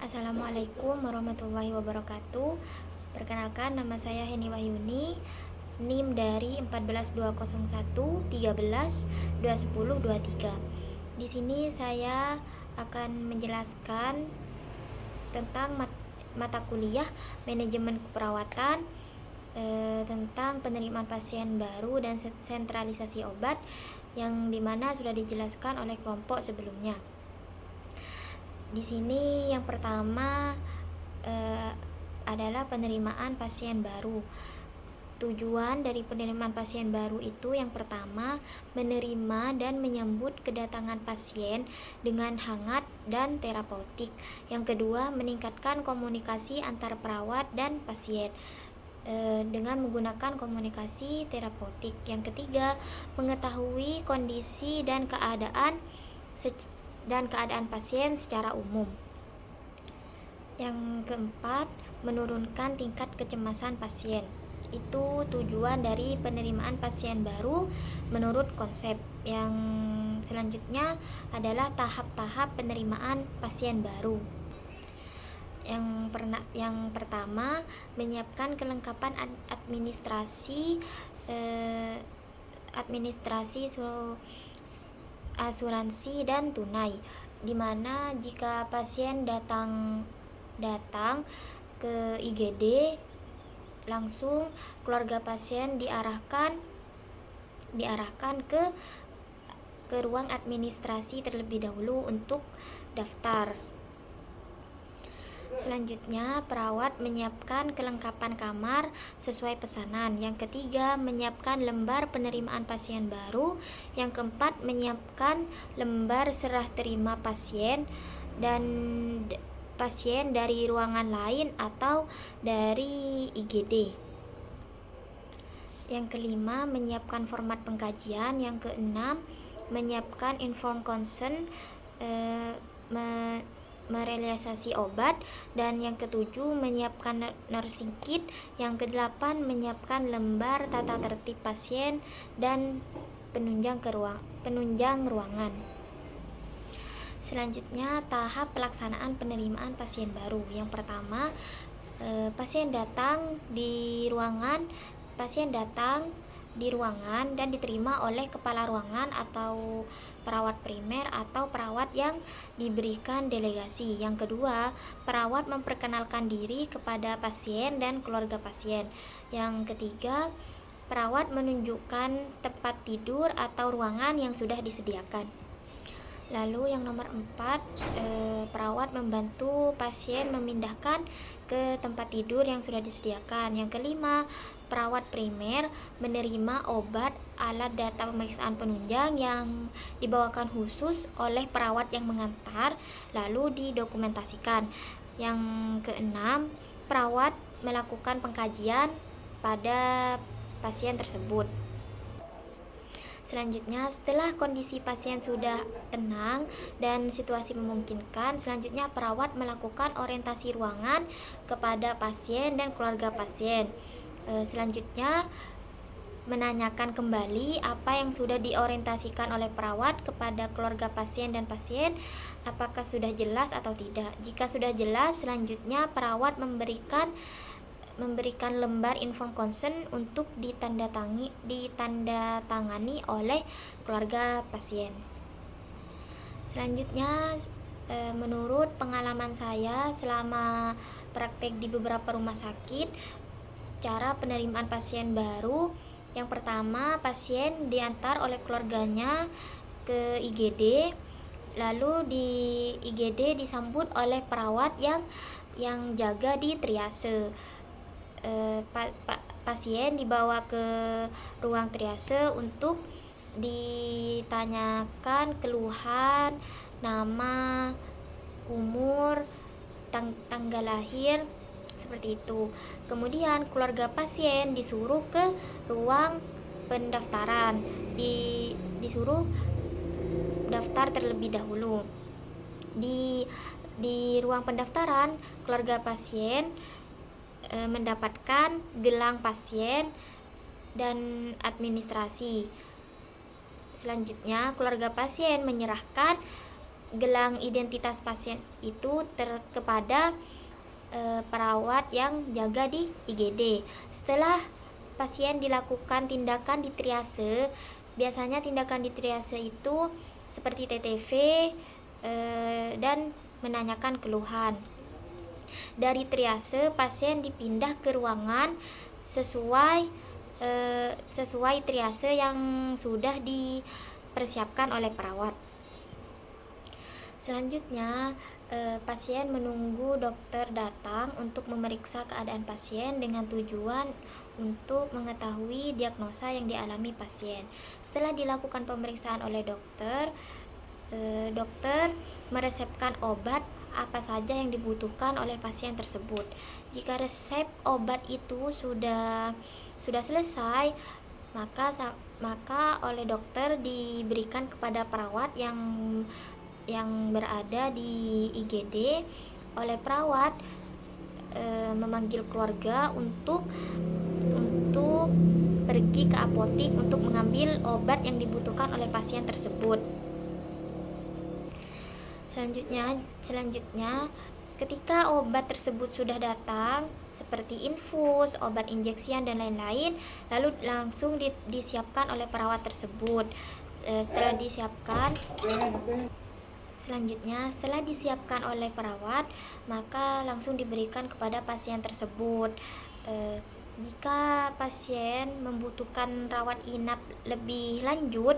Assalamualaikum warahmatullahi wabarakatuh. Perkenalkan, nama saya Heni Wahyuni, NIM dari 14201 13 210 23. Di sini saya akan menjelaskan tentang mata kuliah manajemen keperawatan, tentang penerimaan pasien baru dan sentralisasi obat, yang dimana sudah dijelaskan oleh kelompok sebelumnya. Di sini yang pertama adalah penerimaan pasien baru. Tujuan dari penerimaan pasien baru itu yang pertama, menerima dan menyambut kedatangan pasien dengan hangat dan terapeutik. Yang kedua, meningkatkan komunikasi antar perawat dan pasien dengan menggunakan komunikasi terapeutik. Yang ketiga, mengetahui kondisi dan keadaan pasien secara umum. Yang keempat, menurunkan tingkat kecemasan pasien. Itu tujuan dari penerimaan pasien baru menurut konsep. Yang selanjutnya adalah tahap-tahap penerimaan pasien baru. Yang pertama, menyiapkan kelengkapan administrasi asuransi dan tunai, dimana jika pasien datang ke IGD, langsung keluarga pasien diarahkan ke ruang administrasi terlebih dahulu untuk daftar. Selanjutnya, perawat menyiapkan kelengkapan kamar sesuai pesanan. Yang ketiga, menyiapkan lembar penerimaan pasien baru. Yang keempat, menyiapkan lembar serah terima pasien dan pasien dari ruangan lain atau dari IGD. Yang kelima, menyiapkan format pengkajian. Yang keenam, menyiapkan informed consent, merealisasi obat. Dan yang ketujuh, menyiapkan nursing kit. Yang kedelapan, menyiapkan lembar tata tertib pasien dan penunjang ruangan. Selanjutnya, tahap pelaksanaan penerimaan pasien baru. Yang pertama, pasien datang di ruangan dan diterima oleh kepala ruangan atau perawat primer atau perawat yang diberikan delegasi. Yang kedua, perawat memperkenalkan diri kepada pasien dan keluarga pasien. Yang ketiga, perawat menunjukkan tempat tidur atau ruangan yang sudah disediakan. Lalu yang nomor 4, perawat membantu pasien memindahkan ke tempat tidur yang sudah disediakan. Yang kelima, perawat primer menerima obat, alat data pemeriksaan penunjang yang dibawakan khusus oleh perawat yang mengantar, lalu didokumentasikan. Yang keenam, perawat melakukan pengkajian pada pasien tersebut. Selanjutnya, setelah kondisi pasien sudah tenang dan situasi memungkinkan, selanjutnya perawat melakukan orientasi ruangan kepada pasien dan keluarga pasien. Selanjutnya, menanyakan kembali apa yang sudah diorientasikan oleh perawat kepada keluarga pasien dan pasien, apakah sudah jelas atau tidak. Jika sudah jelas, selanjutnya perawat memberikan lembar informed consent untuk ditandatangani oleh keluarga pasien. Selanjutnya, menurut pengalaman saya selama praktek di beberapa rumah sakit, cara penerimaan pasien baru, yang pertama, pasien diantar oleh keluarganya ke IGD, lalu di IGD disambut oleh perawat yang jaga di triase. Pasien dibawa ke ruang triase untuk ditanyakan keluhan, nama, umur, tanggal lahir, seperti itu. Kemudian keluarga pasien disuruh ke ruang pendaftaran, disuruh daftar terlebih dahulu. Di ruang pendaftaran, keluarga pasien mendapatkan gelang pasien dan administrasi. Selanjutnya, keluarga pasien menyerahkan gelang identitas pasien itu kepada perawat yang jaga di IGD. Setelah pasien dilakukan tindakan di triase, biasanya tindakan di triase itu seperti TTV dan menanyakan keluhan. Dari triase, pasien dipindah ke ruangan sesuai triase yang sudah dipersiapkan oleh perawat. Selanjutnya, pasien menunggu dokter datang untuk memeriksa keadaan pasien dengan tujuan untuk mengetahui diagnosa yang dialami pasien. Setelah dilakukan pemeriksaan oleh dokter, dokter meresepkan obat apa saja yang dibutuhkan oleh pasien tersebut. Jika resep obat itu sudah selesai, maka oleh dokter diberikan kepada perawat yang berada di IGD. Oleh perawat memanggil keluarga untuk pergi ke apotik untuk mengambil obat yang dibutuhkan oleh pasien tersebut. Selanjutnya, ketika obat tersebut sudah datang, seperti infus, obat injeksian dan lain-lain, lalu langsung disiapkan oleh perawat tersebut. Setelah disiapkan oleh perawat, maka langsung diberikan kepada pasien tersebut. Jika pasien membutuhkan rawat inap lebih lanjut,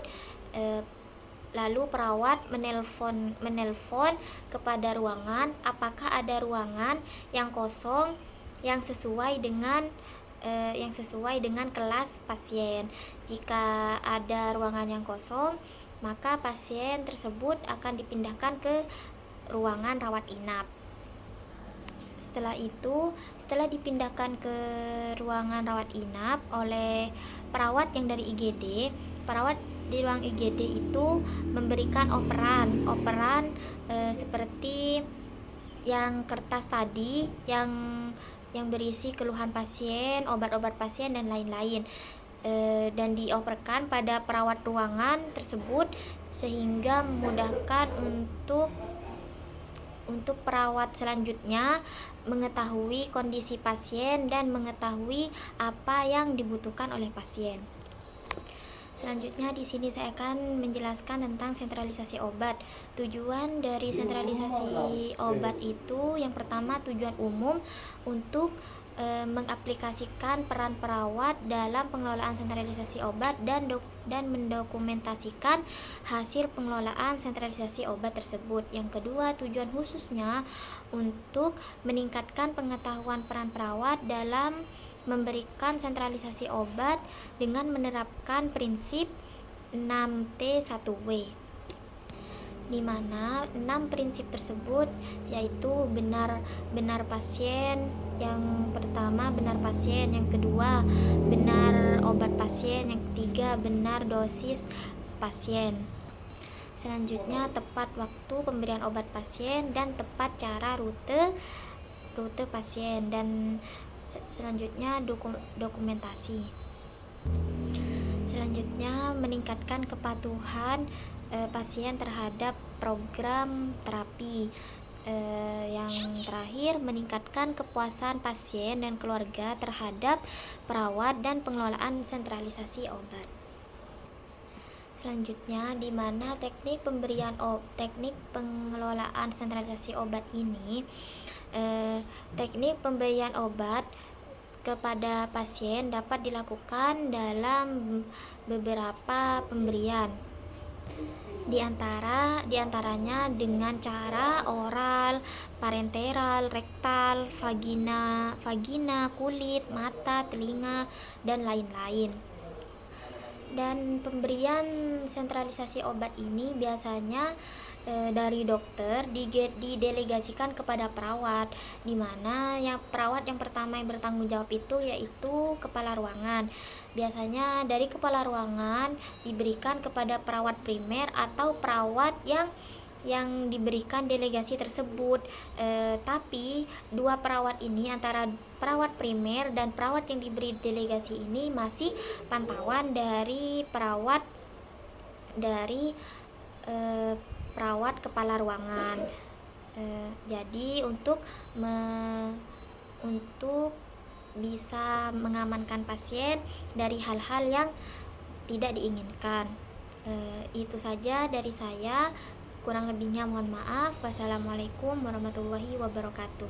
lalu perawat menelpon kepada ruangan apakah ada ruangan yang kosong yang sesuai dengan kelas pasien. Jika ada ruangan yang kosong, maka pasien tersebut akan dipindahkan ke ruangan rawat inap. Setelah dipindahkan ke ruangan rawat inap oleh perawat yang dari IGD, perawat di ruang IGD itu memberikan operan seperti yang kertas tadi yang berisi keluhan pasien, obat-obat pasien dan lain-lain, dan dioperkan pada perawat ruangan tersebut sehingga memudahkan untuk perawat selanjutnya mengetahui kondisi pasien dan mengetahui apa yang dibutuhkan oleh pasien. Selanjutnya di sini saya akan menjelaskan tentang sentralisasi obat. Tujuan dari sentralisasi obat itu yang pertama, tujuan umum untuk mengaplikasikan peran perawat dalam pengelolaan sentralisasi obat dan mendokumentasikan hasil pengelolaan sentralisasi obat tersebut. Yang kedua, tujuan khususnya untuk meningkatkan pengetahuan peran perawat dalam memberikan sentralisasi obat dengan menerapkan prinsip 6T1W, di mana 6 prinsip tersebut yaitu benar pasien, yang pertama benar pasien, yang kedua benar obat pasien, yang ketiga benar dosis pasien. Selanjutnya tepat waktu pemberian obat pasien dan tepat cara rute pasien, dan selanjutnya dokumentasi. Selanjutnya meningkatkan kepatuhan pasien terhadap program terapi. Yang terakhir, meningkatkan kepuasan pasien dan keluarga terhadap perawat dan pengelolaan sentralisasi obat. Selanjutnya, di mana teknik pengelolaan sentralisasi obat ini, teknik pemberian obat kepada pasien dapat dilakukan dalam beberapa pemberian. Di antaranya dengan cara oral, parenteral, rektal, vagina, kulit, mata, telinga, dan lain-lain. Dan pemberian sentralisasi obat ini biasanya dari dokter didelegasikan kepada perawat, di mana perawat yang pertama yang bertanggung jawab itu yaitu kepala ruangan. Biasanya dari kepala ruangan diberikan kepada perawat primer atau perawat yang diberikan delegasi tersebut. Tapi dua perawat ini, antara perawat primer dan perawat yang diberi delegasi ini, masih pantauan dari perawat perawat kepala ruangan. Jadi untuk bisa mengamankan pasien dari hal-hal yang tidak diinginkan. Itu saja dari saya. Kurang lebihnya mohon maaf. Wassalamualaikum warahmatullahi wabarakatuh.